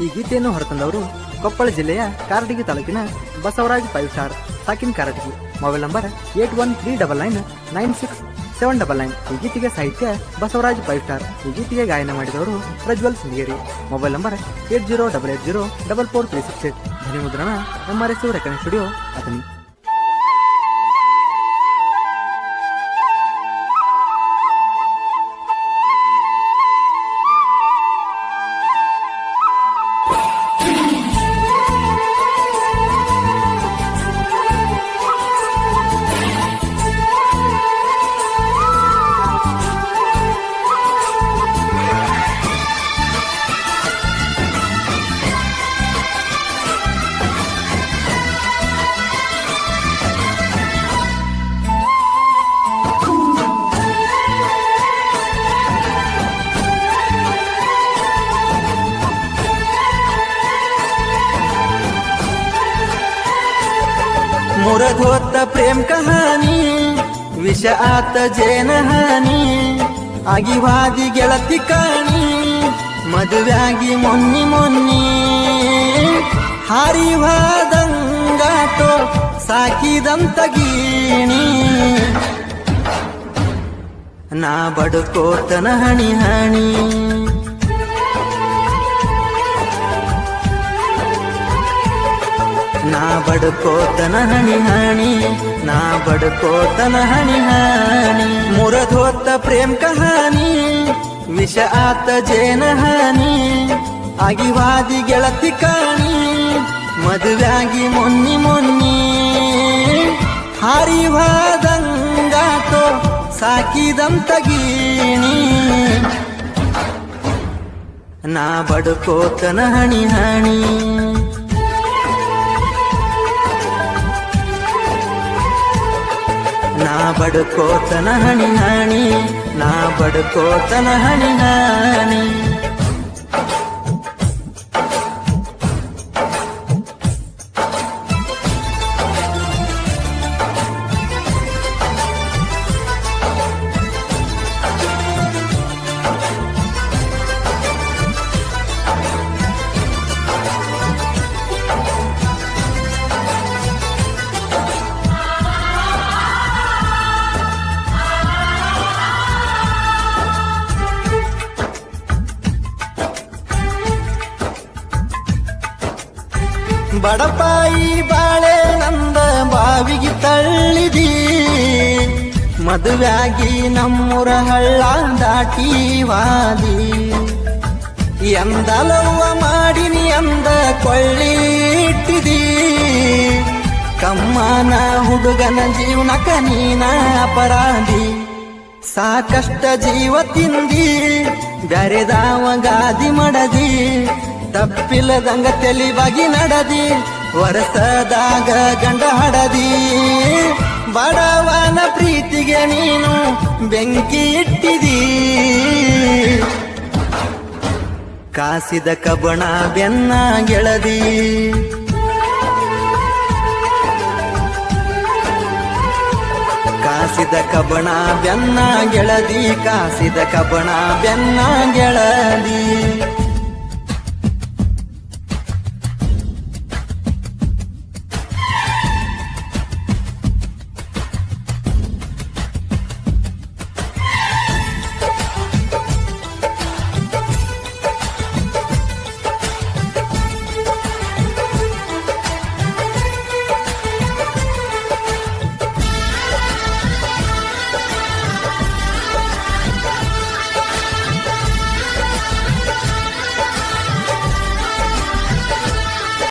ಈ ಗೀತೆಯನ್ನು ಹೊರತಂದವರು ಕೊಪ್ಪಳ ಜಿಲ್ಲೆಯ ಕಾರಟಗಿ ತಾಲೂಕಿನ ಬಸವರಾಜ್ 5 ಸ್ಟಾರ್ ಸಾಕಿನ್ ಕಾರಟಗಿ. Mobile number 8139996799. ಈ ಗೀತೆಗೆ ಸಾಹಿತ್ಯ ಬಸವರಾಜ್ 5 ಸ್ಟಾರ್. ಈ ಗೀತೆಗೆ ಗಾಯನ ಮಾಡಿದವರು ಪ್ರಜ್ವಲ್ ಸಿಂಗೇರಿ. Mobile number 8088044368. ಧ್ವನಿ ಮುದ್ರಣ MRS ರೆಕಾರ್ಡಿಂಗ್ ಸ್ಟುಡಿಯೋ ಅಥಣಿ. मुरधोत प्रेम कहानी विष आत जैन हानी आगिवादी ಗೆಳತಿ ಕಾಣಿ ಮದುವೆಯಾಗಿ ಮೊನ್ನಿ ಹಾರಿವಾದಂಗಾಟೋ ಸಾಕಿದಂತ ಗೀಣಿ ನಾ ಬಡ್ಕೋತನ ಹಣಿ ಹಣಿ ನಾ ಬಡ್ಕೋತನ ಹಣಿ ಹಣಿ ನಾ ಬಡ್ಕೋತನ ಹಣಿ ಹಣಿ ಮುರಧೋತ ಪ್ರೇಮ್ ಕಹಾನಿ ವಿಷ ಆತ ಜೇನ ಹಾನಿ ಆಗಿವಾದಿ ಗೆಳತಿ ಕಾಣಿ ಮದುವೆಯಾಗಿ ಮೊನ್ನಿ ಹಾರಿವಾದಂಗಾಟೋ ಸಾಕಿದಂತ ಗೀಣಿ ನಾ ಬಡ್ಕೋತನ ಹಣಿ ಹಣಿ ನಾ ಬಡ್ಕೋತನ ಹಣಿ ಹಣಿ ನಾ ಬಡ್ಕೋತನ ಹಣಿ ಹಣಿ ಬಡಪಾಯಿ ಬಾಳೆ ನಂದ ಬಾವಿಗೆ ತಳ್ಳಿದಿ ಮದುವೆಯಾಗಿ ನಮ್ಮೂರ ಹಳ್ಳ ದಾಟಿ ವಾದಿ ಎಂದಲವ್ವ ಮಾಡಿನಿ ಅಂದ ಕೊಳ್ಳಿಟ್ಟಿದಿ ಕಮ್ಮನ ಹುಡುಗನ ಜೀವನಕ ನೀನ ಅಪರಾಧಿ ಸಾಕಷ್ಟ ಜೀವ ತಿಂದಿ ಬ್ಯಾರೆದಾವ ಗಾದಿ ಮಡದಿ ತಪ್ಪಿಲ್ಲದಂಗ ತೆಲಿವಾಗಿ ನಡದಿ ವರಸದಾಗ ಗಂಡ ಹಡದಿ ಬಡವನ ಪ್ರೀತಿಗೆ ನೀನು ಬೆಂಕಿ ಇಟ್ಟಿದಿ ಕಾಸಿದ ಕಬಣ ಬೆನ್ನ ಗೆಳದಿ ಕಾಸಿದ ಕಬಣ ಬೆನ್ನ ಗೆಳದಿ ಕಾಸಿದ ಕಬಣ ಬೆನ್ನ ಗೆಳದಿ